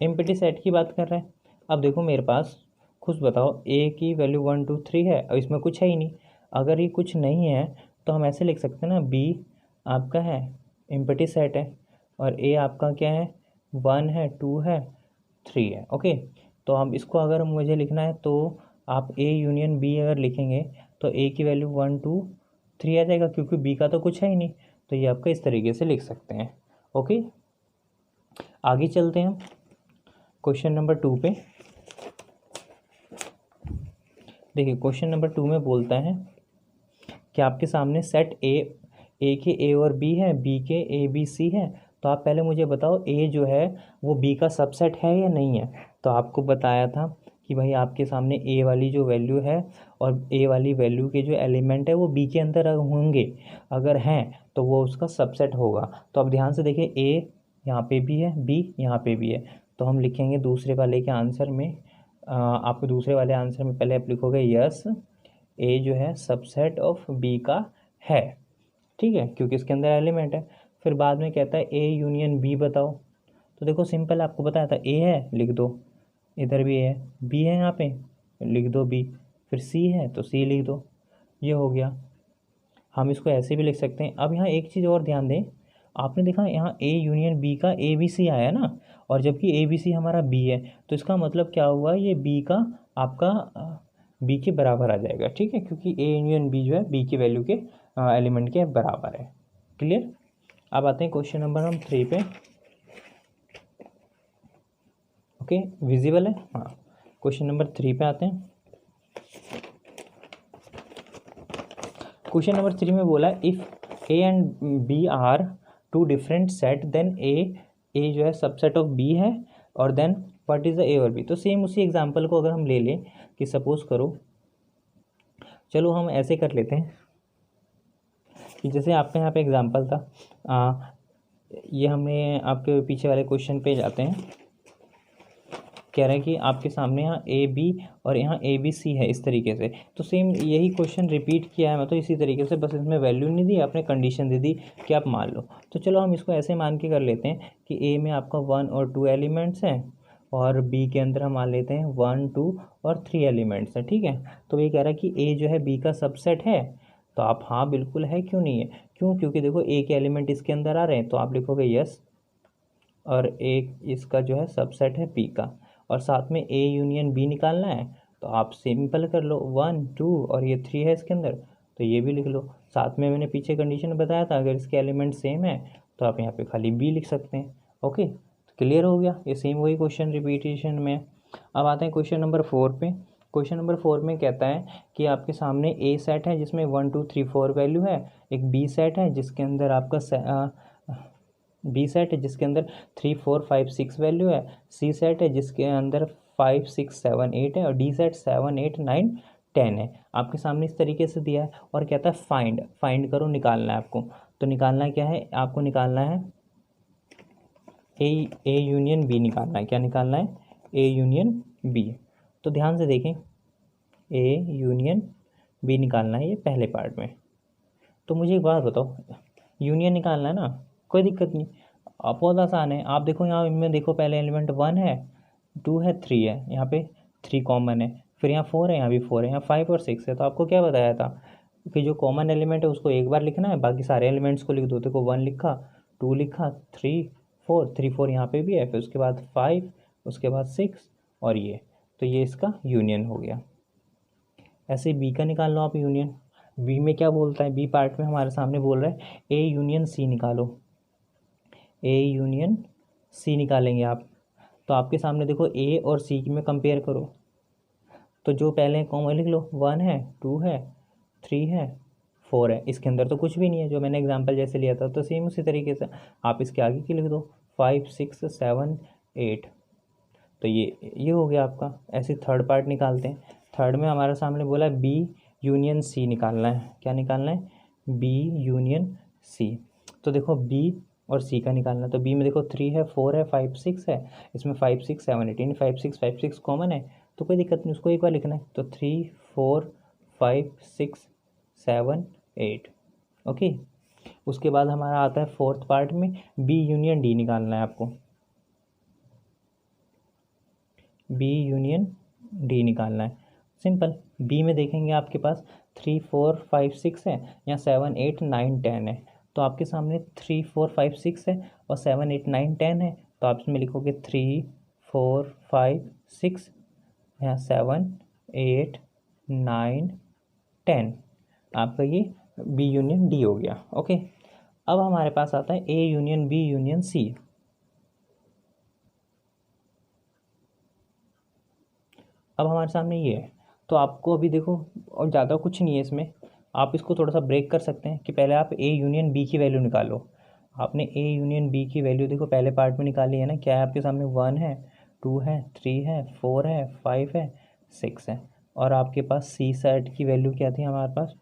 एम्प्टी सेट की बात कर रहे हैं। अब देखो मेरे पास, खुद बताओ, ए की वैल्यू 1 2 3 है और इसमें कुछ है ही नहीं। अगर ये कुछ नहीं है तो हम ऐसे लिख सकते हैं ना, बी आपका है एम्प्टी सेट है और ए आपका क्या है, 1 है, 2 है, 3 है। ओके, तो हम इसको अगर मुझे लिखना है तो आप ए यूनियन बी अगर लिखेंगे तो ए की वैल्यू 1 2 3 आ जाएगा, क्योंकि बी का तो कुछ है ही नहीं। तो ये आपका इस तरीके से लिख सकते हैं। ओके, आगे चलते हैं हम क्वेश्चन नंबर 2 पे। देखिए क्वेश्चन नंबर 2 में बोलता है कि आपके सामने सेट ए के ए और बी है, बी के ए बी सी है। तो आप पहले मुझे बताओ ए जो है वो बी का सबसेट है या नहीं है। तो आपको बताया था कि भाई आपके सामने ए वाली जो वैल्यू है और ए वाली वैल्यू के जो एलिमेंट है वो बी के अंदर होंगे, अगर हैं तो वो उसका सबसेट होगा। तो अब ध्यान से देखिए, ए यहाँ पे भी है, बी यहाँ पे भी है, तो हम लिखेंगे दूसरे वाले के आंसर में, आपको दूसरे वाले आंसर में पहले आप लिखोगे यस ए जो है सबसेट ऑफ बी का है। ठीक है, क्योंकि इसके अंदर एलिमेंट है। फिर बाद में कहता है ए यूनियन बी बताओ। तो देखो सिंपल, आपको बताया था ए है लिख दो, इधर भी है, बी है यहाँ पे लिख दो बी, फिर सी है तो सी लिख दो, ये हो गया। हम इसको ऐसे भी लिख सकते हैं। अब यहाँ एक चीज़ और ध्यान दें, आपने देखा यहाँ ए यूनियन बी का ए बी सी आया ना, और जबकि ए बी सी हमारा बी है, तो इसका मतलब क्या हुआ, ये बी का आपका बी के बराबर आ जाएगा। ठीक है, क्योंकि ए यूनियन बी जो है बी की वैल्यू के एलिमेंट के बराबर है। क्लियर। अब आते हैं क्वेश्चन नंबर हम 3 पे। ओके, विजिबल है, हाँ। क्वेश्चन नंबर 3 पे आते हैं। क्वेश्चन नंबर 3 में बोला if A and B are two different set then A जो है सबसेट ऑफ बी है, और then what is the A और बी। तो सेम उसी एग्जांपल को अगर हम ले लें कि सपोज करो, चलो हम ऐसे कर लेते हैं कि जैसे आपके यहाँ पे एग्जांपल था, ये हमें आपके पीछे वाले क्वेश्चन पे जाते हैं। कह रहे हैं कि आपके सामने यहाँ ए बी और यहाँ ए बी सी है इस तरीके से। तो सेम यही क्वेश्चन रिपीट किया है, मैं तो इसी तरीके से, बस इसमें वैल्यू नहीं दी, आपने कंडीशन दे दी कि आप मान लो। तो चलो हम इसको ऐसे मान के कर लेते हैं कि ए में आपका 1 और 2 एलिमेंट्स हैं और बी के अंदर हम मान लेते हैं 1 2 और 3 एलिमेंट्स हैं। ठीक है, तो ये कह रहा है कि ए जो है बी का सबसेट है। तो आप हाँ बिल्कुल है, क्यों नहीं है, क्यों, क्योंकि देखो ए के एलिमेंट इसके अंदर आ रहे हैं, तो आप लिखोगे यस, और एक इसका जो है सबसेट है बी का, और साथ में ए यूनियन बी निकालना है। तो आप सिंपल कर लो, 1 2 और ये 3 है इसके अंदर, तो ये भी लिख लो। साथ में मैंने पीछे कंडीशन बताया था, अगर इसके एलिमेंट सेम है तो आप यहाँ पे खाली बी लिख सकते हैं। ओके, तो क्लियर हो गया, ये सेम वही क्वेश्चन रिपीटेशन में। अब आते हैं क्वेश्चन नंबर 4 पे। क्वेश्चन नंबर 4 में कहता है कि आपके सामने ए सेट है जिसमें 1 2 3 4 वैल्यू है, एक बी सेट है जिसके अंदर आपका बी सेट है जिसके अंदर 3 4 5 6 वैल्यू है, सी सेट है जिसके अंदर 5 6 7 8 है और डी सेट 7 8 9 10 है। आपके सामने इस तरीके से दिया है और कहता है फाइंड, फाइंड करो, निकालना है आपको। तो निकालना क्या है, आपको निकालना है ए यूनियन बी निकालना है। क्या निकालना है, ए यूनियन बी। तो ध्यान से देखें, ए यूनियन बी निकालना है ये पहले पार्ट में। तो मुझे एक बात बताओ, यूनियन निकालना है ना, कोई दिक्कत नहीं, आप बहुत आसान है। आप देखो यहाँ इनमें देखो, पहले एलिमेंट 1 है, 2 है, 3 है, यहाँ पे 3 कॉमन है, फिर यहाँ 4 है, यहाँ भी 4 है, यहाँ 5 और 6 है। तो आपको क्या बताया था कि जो कॉमन एलिमेंट है उसको एक बार लिखना है, बाकी सारे एलिमेंट्स को लिख दो। देखो 1 लिखा, 2 लिखा, 3 4 यहाँ पे भी है, फिर उसके बाद 5, उसके बाद 6 और ये, तो ये इसका यूनियन हो गया। ऐसे बी का निकाल लो आप यूनियन। बी में क्या बोलता है, बी पार्ट में हमारे सामने बोल रहा है ए यूनियन सी निकालो, ए यूनियन सी निकालेंगे आप। तो आपके सामने देखो ए और सी में कंपेयर करो, तो जो पहले कॉमन लिख लो, 1 है, 2 है, 3 है, 4 है। इसके अंदर तो कुछ भी नहीं है, जो मैंने एग्जांपल जैसे लिया था। तो सेम उसी तरीके से आप इसके आगे की लिख दो, 5 6 7 8। तो ये हो गया आपका। ऐसे थर्ड पार्ट निकालते हैं। थर्ड में हमारे सामने बोला बी यूनियन सी निकालना है। क्या निकालना है, बी यूनियन सी। तो देखो बी और सी का निकालना है। तो बी में देखो 3 है, 4 है, 5 6 है, इसमें 5 6 7 8, 5 6 कॉमन है, तो कोई दिक्कत नहीं, उसको एक बार लिखना है। तो 3 4 5 6 7 8, ओके। उसके बाद हमारा आता है फोर्थ पार्ट में बी यूनियन डी निकालना है आपको, बी यूनियन डी निकालना है। सिंपल, बी में देखेंगे आपके पास 3 4 5 6 है, या 7 8 9 10 है। तो आपके सामने 3 4 5 6 है और 7 8 9 10 है, तो आप इसमें लिखोगे 3 4 5 6, यहाँ 7 8 9 10। आपका ये बी यूनियन डी हो गया, ओके। अब हमारे पास आता है A union B union C. अब हमारे सामने ये है। तो आपको अभी देखो, और ज़्यादा कुछ नहीं है इसमें, आप इसको थोड़ा सा ब्रेक कर सकते हैं कि पहले आप ए यूनियन बी की वैल्यू निकालो। आपने ए यूनियन बी की वैल्यू देखो पहले पार्ट में निकाली है ना। क्या है आपके सामने, 1 है, 2 है, 3 है, 4 है, 5 है, 6 है। और आपके पास सी सेट की वैल्यू क्या थी हमारे पास,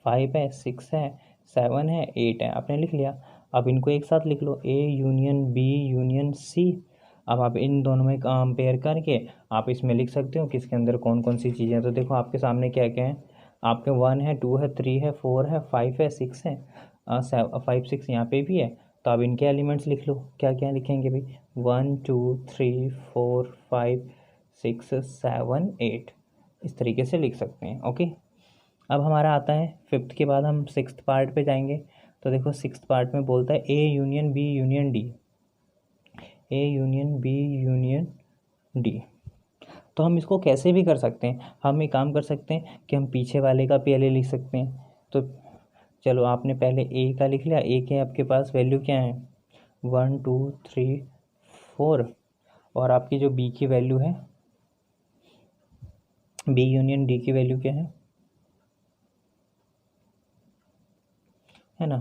5 है, 6 है, 7 है, 8 है। आपने लिख लिया। अब इनको एक साथ लिख लो, A union B union C. अब आप इन दोनों में कंपेयर करके आप इसमें लिख सकते हो कि इसके अंदर कौन कौन सी चीज़ें हैं। तो देखो आपके सामने क्या क्या है, आपके 1 है, 2 है, 3 है, 4 है, 5 है, 6 है, 5 6 यहाँ पे भी है। तो आप इनके एलिमेंट्स लिख लो, क्या क्या लिखेंगे भाई, 1 2 3 4 5 6 7 8, इस तरीके से लिख सकते हैं, ओके। अब हमारा आता है फिफ्थ के बाद हम सिक्स्थ पार्ट पे जाएंगे। तो देखो सिक्स्थ पार्ट में बोलता है A union B union D, A union B union D. तो हम इसको कैसे भी कर सकते हैं। हम एक काम कर सकते हैं कि हम पीछे वाले का पहले लिख सकते हैं। तो चलो आपने पहले ए का लिख लिया। ए के आपके पास वैल्यू क्या है, 1 2 3 4, और आपकी जो बी की वैल्यू है, बी यूनियन डी की वैल्यू क्या है ना।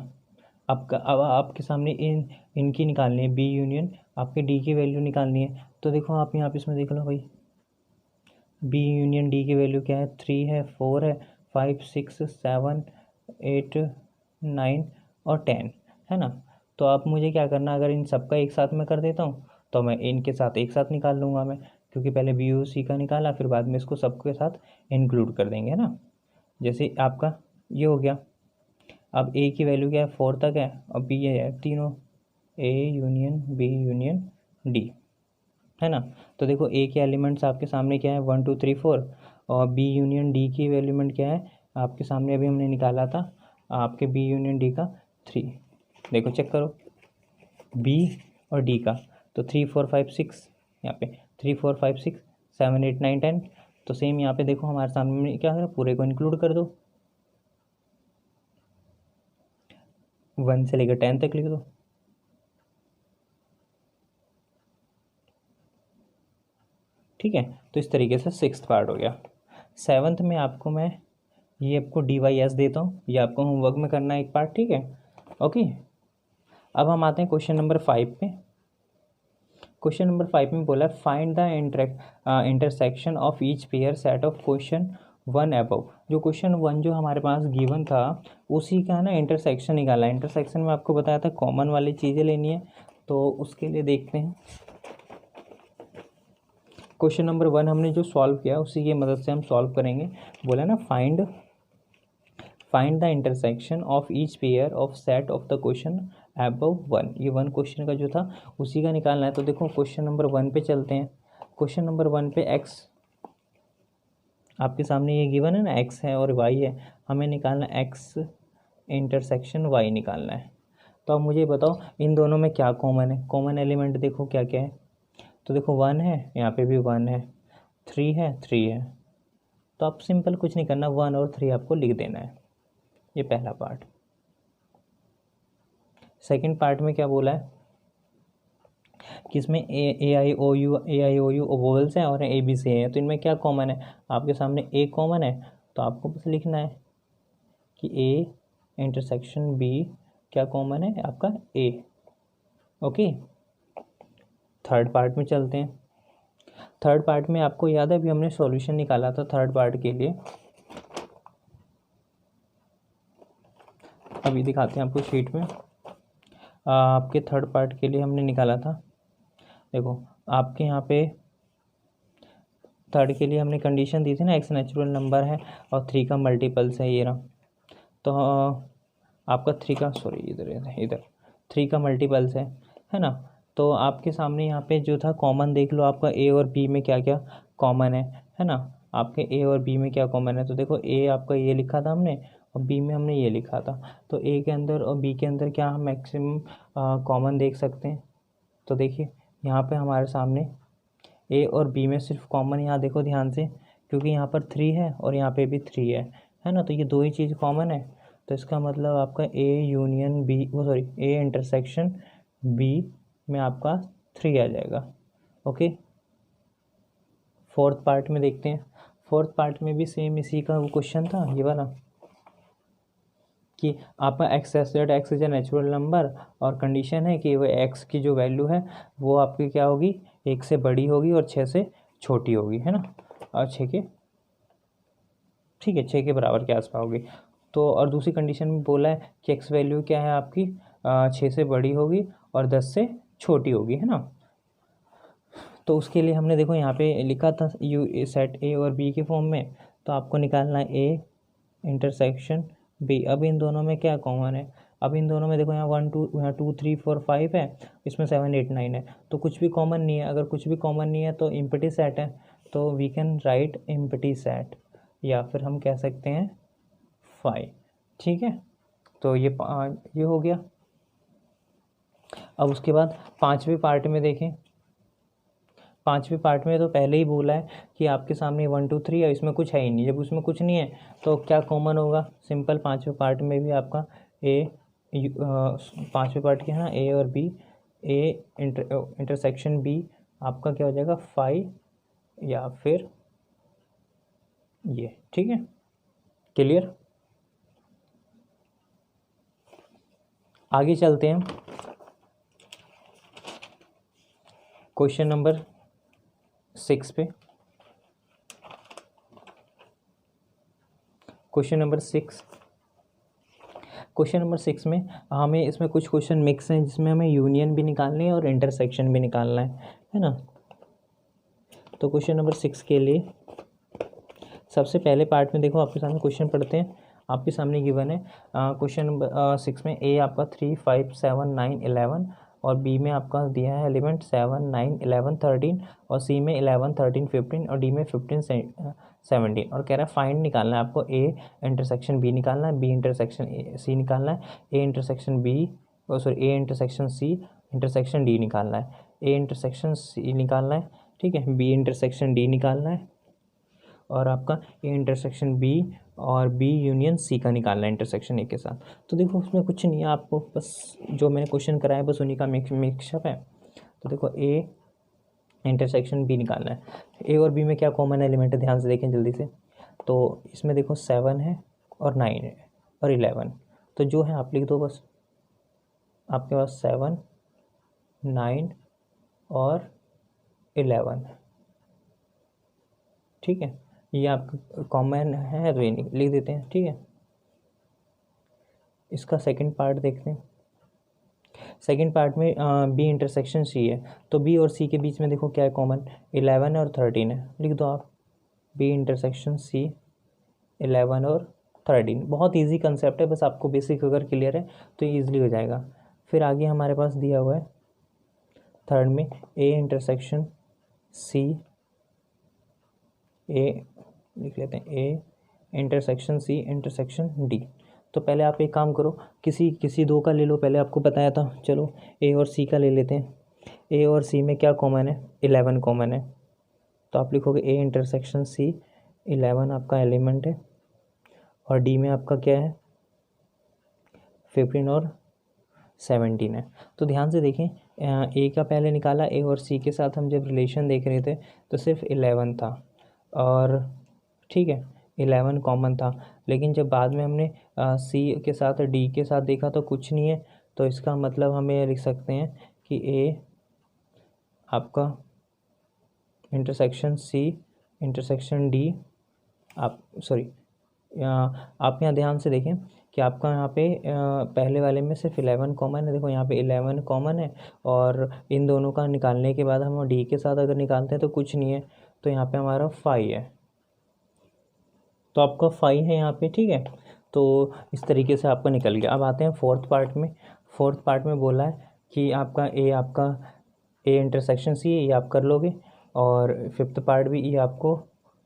अब आपके सामने इनकी निकालनी है, बी यूनियन आपके डी की वैल्यू निकालनी है। तो देखो आप यहाँ पे इसमें देख लो भाई, बी यूनियन डी की वैल्यू क्या है, 3 है, 4 है, 5 6 7 8 9 और 10 है ना। तो अब मुझे क्या करना, अगर इन सबका एक साथ में कर देता हूँ तो मैं इनके साथ एक साथ निकाल लूँगा मैं, क्योंकि पहले बी यू सी का निकाला, फिर बाद में इसको सबके साथ इंक्लूड कर देंगे, है ना। जैसे आपका ये हो गया। अब ए की वैल्यू क्या है, 4 तक है, और बी है तीनों, A union B union D, है ना। तो देखो ए के एलिमेंट्स आपके सामने क्या है, 1 2 3 4, और बी यूनियन डी की एलिमेंट क्या है आपके सामने, अभी हमने निकाला था आपके बी यूनियन डी का 3। देखो चेक करो बी और डी का, तो 3 4 5 6, यहाँ पे 3 4 5 6 7 8 9 10। तो सेम यहाँ पे देखो हमारे सामने क्या है, पूरे को इंक्लूड कर दो, 1 से लेकर 10 तक लिख दो। ठीक है, तो इस तरीके से सिक्स्थ पार्ट हो गया। सेवन्थ में आपको मैं ये आपको DYS देता हूँ, ये आपको होमवर्क में करना है एक पार्ट, ठीक है, ओके। अब हम आते हैं क्वेश्चन नंबर 5 पे। क्वेश्चन नंबर 5 में बोला find the intersection of each pair set of question 1 above. जो क्वेश्चन 1 जो हमारे पास गिवन था उसी का ना इंटरसेक्शन निकाला है। इंटरसेक्शन में आपको बताया था कॉमन वाली चीज़ें लेनी है, तो उसके लिए देखते हैं। क्वेश्चन नंबर 1 हमने जो सॉल्व किया उसी की मदद से हम सॉल्व करेंगे। बोला ना find the intersection of each pair of set of the question above 1। ये 1 क्वेश्चन का जो था उसी का निकालना है। तो देखो क्वेश्चन नंबर 1 पे चलते हैं। क्वेश्चन नंबर 1 पे x आपके सामने ये गिवन है ना, x है और y है। हमें निकालना x इंटरसेक्शन y निकालना है। तो अब मुझे बताओ इन दोनों में क्या कॉमन है। कॉमन एलिमेंट देखो क्या क्या है। तो देखो 1 है, यहाँ पे भी 1 है, 3 है, 3 है। तो आप सिंपल कुछ नहीं करना, 1 और 3 आपको लिख देना है। ये पहला पार्ट। सेकंड पार्ट में क्या बोला है कि इसमें ए आई ओ यू वोवेल्स हैं और ए बी सी है। तो इनमें क्या कॉमन है, आपके सामने ए कॉमन है, तो आपको बस लिखना है कि ए इंटरसेक्शन बी क्या कॉमन है, आपका ए। ओके, थर्ड पार्ट में चलते हैं। थर्ड पार्ट में आपको याद है अभी हमने सॉल्यूशन निकाला था थर्ड पार्ट के लिए। अभी दिखाते हैं आपको शीट में। आपके थर्ड पार्ट के लिए हमने निकाला था। देखो आपके यहाँ पे थर्ड के लिए हमने कंडीशन दी थी ना, एक्स नेचुरल नंबर है और 3 का मल्टीपल्स है ये रहा। तो आपका 3 का इधर 3 का मल्टीपल्स है ना। तो आपके सामने यहाँ पे जो था कॉमन देख लो, आपका ए और बी में क्या क्या कॉमन है ना। आपके ए और बी में क्या कॉमन है, तो देखो ए आपका ये लिखा था हमने और बी में हमने ये लिखा था। तो ए के अंदर और बी के अंदर क्या हम मैक्सिमम कॉमन देख सकते हैं। तो देखिए यहाँ पे हमारे सामने ए और बी में सिर्फ कॉमन, यहाँ देखो ध्यान से, क्योंकि यहाँ पर 3 है और यहाँ पे भी 3 है ना। तो ये दो ही चीज़ कॉमन है। तो इसका मतलब आपका A union B A intersection B में आपका 3 आ जाएगा। ओके, फोर्थ पार्ट में देखते हैं। फोर्थ पार्ट में भी सेम इसी का वो क्वेश्चन था ये वाला कि आपका x is a natural number और कंडीशन है कि वो एक्स की जो वैल्यू है वो आपकी क्या होगी, 1 से बड़ी होगी और 6 से छोटी होगी, है ना। और 6 के बराबर के आसपास होगी। तो और दूसरी कंडीशन में बोला है कि एक्स वैल्यू क्या है आपकी 6 से बड़ी होगी और 10 से छोटी होगी, है ना। तो उसके लिए हमने देखो यहाँ पे लिखा था यू सेट ए और बी के फॉर्म में। तो आपको निकालना है ए इंटरसेक्शन बी। अब इन दोनों में क्या कॉमन है, अब इन दोनों में देखो यहाँ 1 2 यहाँ 2 3 4 5 है, इसमें 7 8 9 है। तो कुछ भी कॉमन नहीं है। अगर कुछ भी कॉमन नहीं है तो एम्प्टी सेट है। तो we can write empty set, या फिर हम कह सकते हैं 5। ठीक है, तो ये हो गया। अब उसके बाद पाँचवें पार्ट में देखें। पाँचवें पार्ट में तो पहले ही बोला है कि आपके सामने 1 2 3 है, इसमें कुछ है ही नहीं। जब उसमें कुछ नहीं है तो क्या कॉमन होगा, सिंपल। पाँचवें पार्ट में भी आपका पाँचवें पार्ट के है ना ए और बी, ए इंटरसेक्शन बी आपका क्या हो जाएगा 5 या फिर ये। ठीक है, क्लियर। आगे चलते हैं क्वेश्चन नंबर 6 पे। क्वेश्चन नंबर 6 में हमें इसमें कुछ क्वेश्चन मिक्स हैं जिसमें हमें यूनियन भी निकालनी है और इंटरसेक्शन भी निकालना है ना। तो क्वेश्चन नंबर 6 के लिए सबसे पहले पार्ट में देखो आपके सामने क्वेश्चन पढ़ते हैं। आपके सामने गिवन है क्वेश्चन नंबर 6 में ए आपका 3 5 7 9 11 और बी में आपका दिया है एलिमेंट 7 9 11 13 और सी में 11 13 15 और डी में 15 17 और कह रहा है फाइंड निकालना है आपको ए इंटरसेक्शन बी निकालना है, बी इंटरसेक्शन सी निकालना है, A intersection B A intersection C intersection D निकालना है, ए इंटरसेक्शन सी निकालना है, ठीक है, बी इंटरसेक्शन डी निकालना है और आपका ए इंटरसेक्शन बी और बी यूनियन सी का निकालना है इंटरसेक्शन ए के साथ। तो देखो उसमें कुछ नहीं है, आपको बस जो मैंने क्वेश्चन कराया बस उन्हीं का मिक्सअप है। तो देखो ए इंटरसेक्शन बी निकालना है। ए और बी में क्या कॉमन एलिमेंट है, ध्यान से देखें जल्दी से। तो इसमें देखो 7 है और 9 है और 11। तो जो है आप लिख दो बस, आपके पास 7 9 और 11, ठीक है। ये आपका कॉमन है तो ये लिख देते हैं, ठीक है। इसका सेकंड पार्ट देखते हैं। सेकंड पार्ट में बी इंटरसेक्शन सी है, तो बी और सी के बीच में देखो क्या है कॉमन, 11 है और 13 है, लिख दो आप बी इंटरसेक्शन सी 11 और 13। बहुत इजी कंसेप्ट है, बस आपको बेसिक अगर क्लियर है तो ये ईजिली हो जाएगा। फिर आगे हमारे पास दिया हुआ है थर्ड में ए इंटरसेक्शन सी, ए लिख लेते हैं A intersection C intersection D. तो पहले आप एक काम करो, किसी दो का ले लो, पहले आपको बताया था, चलो ए और सी का ले लेते हैं। ए और सी में क्या कॉमन है, 11 कॉमन है, तो आप लिखोगे ए इंटरसेक्शन सी 11 आपका एलिमेंट है, और डी में आपका क्या है 15 और 17 है। तो ध्यान से देखें, ए का पहले निकाला, ए और सी के साथ हम जब रिलेशन देख रहे थे तो सिर्फ 11 था, और ठीक है 11 कॉमन था, लेकिन जब बाद में हमने सी के साथ डी के साथ देखा तो कुछ नहीं है, तो इसका मतलब हम ये लिख सकते हैं कि ए आपका इंटरसेक्शन सी इंटरसेक्शन डी, आप यहाँ ध्यान से देखें कि आपका यहाँ पे पहले वाले में सिर्फ 11 कॉमन है, देखो यहाँ पे 11 कॉमन है, और इन दोनों का निकालने के बाद हम डी के साथ अगर निकालते हैं तो कुछ नहीं है, तो यहाँ पे हमारा 5 है, तो आपका 5 है यहाँ पे, ठीक है। तो इस तरीके से आपका निकल गया। अब आते हैं फोर्थ पार्ट में। फोर्थ पार्ट में बोला है कि आपका ए इंटरसेक्शन सी ये आप कर लोगे, और फिफ्थ पार्ट भी ये आपको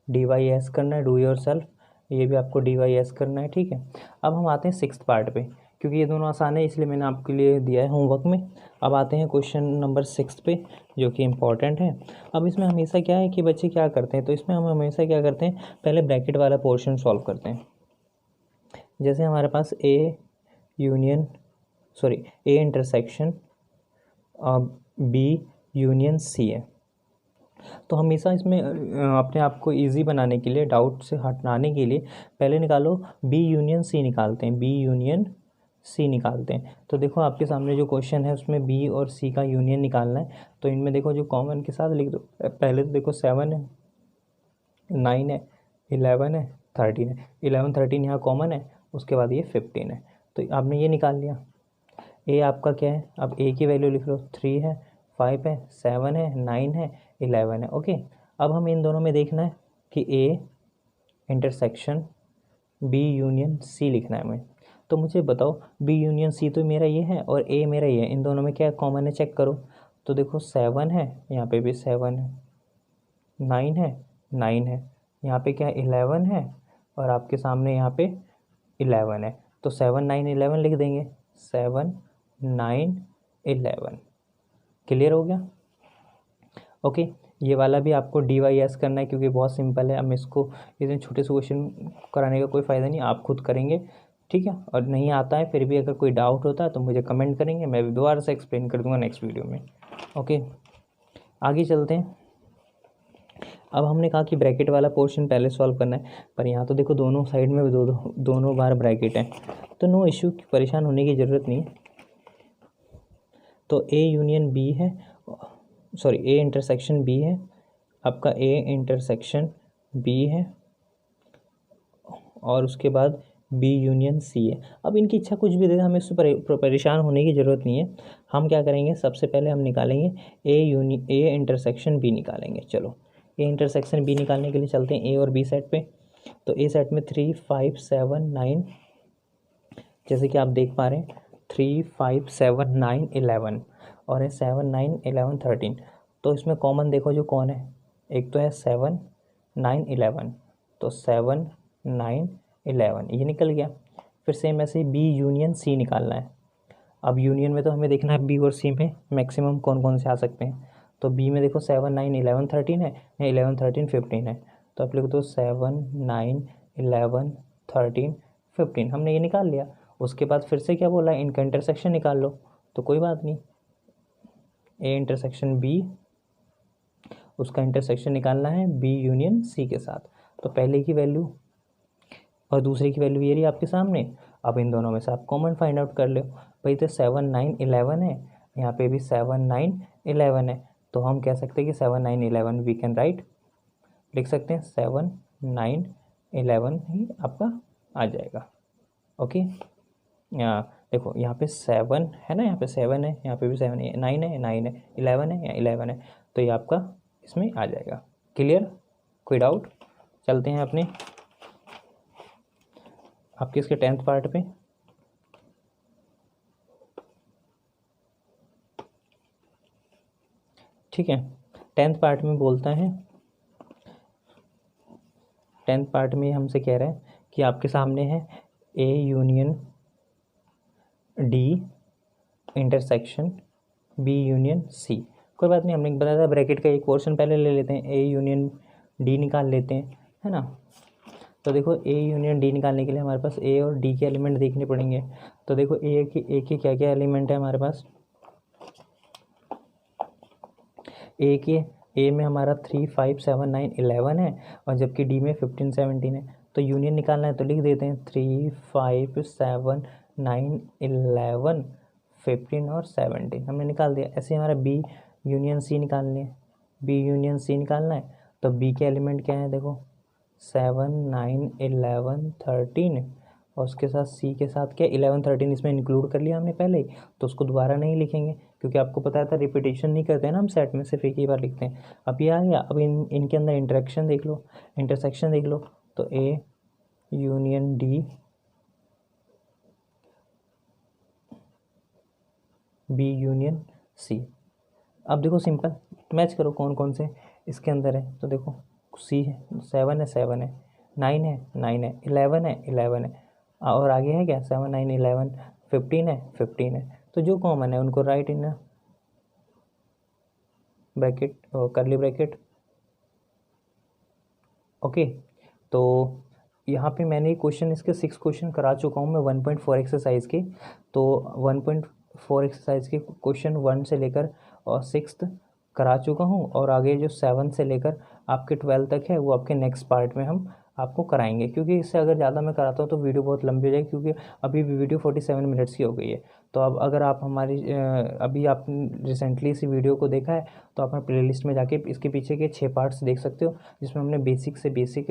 DYS करना है, डू योर सेल्फ, ये भी आपको DYS करना है, ठीक है। अब हम आते हैं सिक्स्थ पार्ट पे, क्योंकि ये दोनों आसान है इसलिए मैंने आपके लिए दिया है होमवर्क में। अब आते हैं क्वेश्चन नंबर 6 पे, जो कि इम्पॉर्टेंट है। अब इसमें हमेशा क्या है कि बच्चे क्या करते हैं, तो इसमें हम हमेशा क्या करते हैं, पहले ब्रैकेट वाला पोर्शन सॉल्व करते हैं। जैसे हमारे पास A intersection B union C है, तो हमेशा इसमें अपने आप को ईजी बनाने के लिए, डाउट से हटाने के लिए, पहले निकालो बी यूनियन सी निकालते हैं, बी यूनियन सी निकालते हैं। तो देखो आपके सामने जो क्वेश्चन है उसमें बी और सी का यूनियन निकालना है, तो इनमें देखो जो कॉमन के साथ लिख दो। पहले तो देखो 7 है, 9 है, 11 है, 13 है, 11 13 यहाँ कॉमन है, उसके बाद ये 15 है, तो आपने ये निकाल लिया। ए आपका क्या है, अब ए की वैल्यू लिख लो, 3 है, 5 है, 7 है, 9 है, 11 है, ओके। अब हम इन दोनों में देखना है कि A intersection B union C लिखना है हमें। तो मुझे बताओ बी यूनियन सी तो मेरा ये है और ए मेरा ये है, इन दोनों में क्या कॉमन है चेक करो। तो देखो 7 है, यहाँ पे भी 7 है, 9 है, 9 है, यहाँ पे क्या 11 है, और आपके सामने यहाँ पे 11 है, तो 7 9 11 लिख देंगे, 7 9 11। क्लियर हो गया, ओके। ये वाला भी आपको DYS करना है, क्योंकि बहुत सिंपल है। अब इसको इतने छोटे से क्वेश्चन कराने का कोई फ़ायदा नहीं, आप खुद करेंगे, ठीक है। और नहीं आता है फिर भी अगर कोई डाउट होता है तो मुझे कमेंट करेंगे, मैं भी दोबारा से एक्सप्लेन कर दूंगा नेक्स्ट वीडियो में, ओके। आगे चलते हैं। अब हमने कहा कि ब्रैकेट वाला पोर्शन पहले सॉल्व करना है, पर यहाँ तो देखो दोनों साइड में दोनों बार ब्रैकेट है, तो नो इश्यू, परेशान होने की ज़रूरत नहीं। तो ए यूनियन बी है, ए इंटरसेक्शन बी है, आपका ए इंटरसेक्शन बी है, और उसके बाद बी यूनियन सी है। अब इनकी इच्छा कुछ भी दे दे, हमें उससे परेशान होने की ज़रूरत नहीं है। हम क्या करेंगे, सबसे पहले हम निकालेंगे ए इंटरसेक्शन बी निकालेंगे। चलो ए इंटरसेक्शन बी निकालने के लिए चलते हैं ए और बी सेट पे। तो ए सेट में 3 5 7 9, जैसे कि आप देख पा रहे हैं 3 5 7 9 11, और है 7 9 11 13। तो इसमें कॉमन देखो जो कौन है, एक तो है 7 9 11, तो 7 9 11 ये निकल गया। फिर सेम ऐसे बी यूनियन सी निकालना है। अब यूनियन में तो हमें देखना है बी और सी में मैक्सिमम कौन कौन से आ सकते हैं। तो बी में देखो 7 9 11 13 है, या 11 13 15 है, तो आप लिख दो 7 9 11 13 15, हमने ये निकाल लिया। उसके बाद फिर से क्या बोला है, इनका इंटरसेक्शन निकाल लो, तो कोई बात नहीं, ए इंटरसेक्शन बी, उसका इंटरसेक्शन निकालना है बी यूनियन सी के साथ। तो पहले की वैल्यू और दूसरे की वैल्यू ये रही आपके सामने। अब इन दोनों में से आप कॉमन फाइंड आउट कर लो। भाई तो 7 9 11 है, यहाँ पे भी 7 9 11 है, तो हम कह सकते हैं कि 7 9 11 वी कैन राइट, लिख सकते हैं 7 9 11 ही आपका आ जाएगा। ओके, देखो यहाँ पे 7 है ना, यहाँ पे 7 है, यहाँ पे भी 7 है, 9 है 9 है, 11 है या 11 है, तो ये आपका इसमें आ जाएगा। क्लियर, कोई डाउट? चलते हैं अपने आपके इसके 10th पार्ट पे। ठीक है, 10th पार्ट में बोलता है, 10th पार्ट में हमसे कह रहा है कि आपके सामने है A union D intersection B union C. कोई बात नहीं, हमने बताया था ब्रैकेट का एक पोर्शन पहले ले लेते हैं, ए यूनियन डी निकाल लेते हैं, है ना। तो देखो ए यूनियन डी निकालने के लिए हमारे पास ए और डी के एलिमेंट देखने पड़ेंगे। तो देखो ए के क्या क्या एलिमेंट है हमारे पास, ए में हमारा 3 5 7 9 11 है, और जबकि डी में 15 17 है। तो यूनियन निकालना है तो लिख देते हैं 3 5 7 9 11 15 और 17 हमने निकाल दिया। ऐसे हमारा बी यूनियन सी निकालनी है, बी यूनियन सी निकालना है। तो बी के एलिमेंट क्या है, देखो 7 9 11 13, और उसके साथ सी के साथ क्या 11 13 इसमें इंक्लूड कर लिया हमने पहले ही, तो उसको दोबारा नहीं लिखेंगे क्योंकि आपको पता था रिपीटेशन नहीं करते हैं ना हम सेट में, सिर्फ एक ही बार लिखते हैं। अब ये आ गया, अब इनके अंदर इंटरेक्शन देख लो, इंटरसेक्शन देख लो। तो A union D, B union C. अब देखो सिंपल मैच करो कौन कौन से इसके अंदर है। तो देखो सी है 7 है 7 है, 9 है 9 है, 11 है 11 है, और आगे है क्या 7 9 11 15 है 15 है। तो जो कॉमन है उनको राइट इन ब्रैकेट और करली ब्रैकेट। ओके, तो यहाँ पे मैंने क्वेश्चन इसके 6 क्वेश्चन करा चुका हूँ मैं 1.4 एक्सरसाइज के। तो 1.4 एक्सरसाइज के क्वेश्चन 1 से लेकर और 6th करा चुका हूँ, और आगे जो 7 से लेकर आपके 12 तक है वो आपके नेक्स्ट पार्ट में हम आपको कराएंगे, क्योंकि इससे अगर ज़्यादा मैं कराता हूँ तो वीडियो बहुत लंबी हो जाएगी, क्योंकि अभी भी वीडियो 47 मिनट्स की हो गई है। तो अब अगर आप हमारी अभी आप रिसेंटली इसी वीडियो को देखा है तो आप प्लेलिस्ट में जाके इसके पीछे के 6 पार्ट्स देख सकते हो, जिसमें हमने बेसिक से बेसिक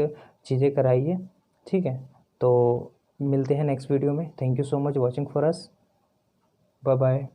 चीज़ें कराई है। ठीक है, तो मिलते हैं नेक्स्ट वीडियो में। Thank you so much watching for us, bye bye.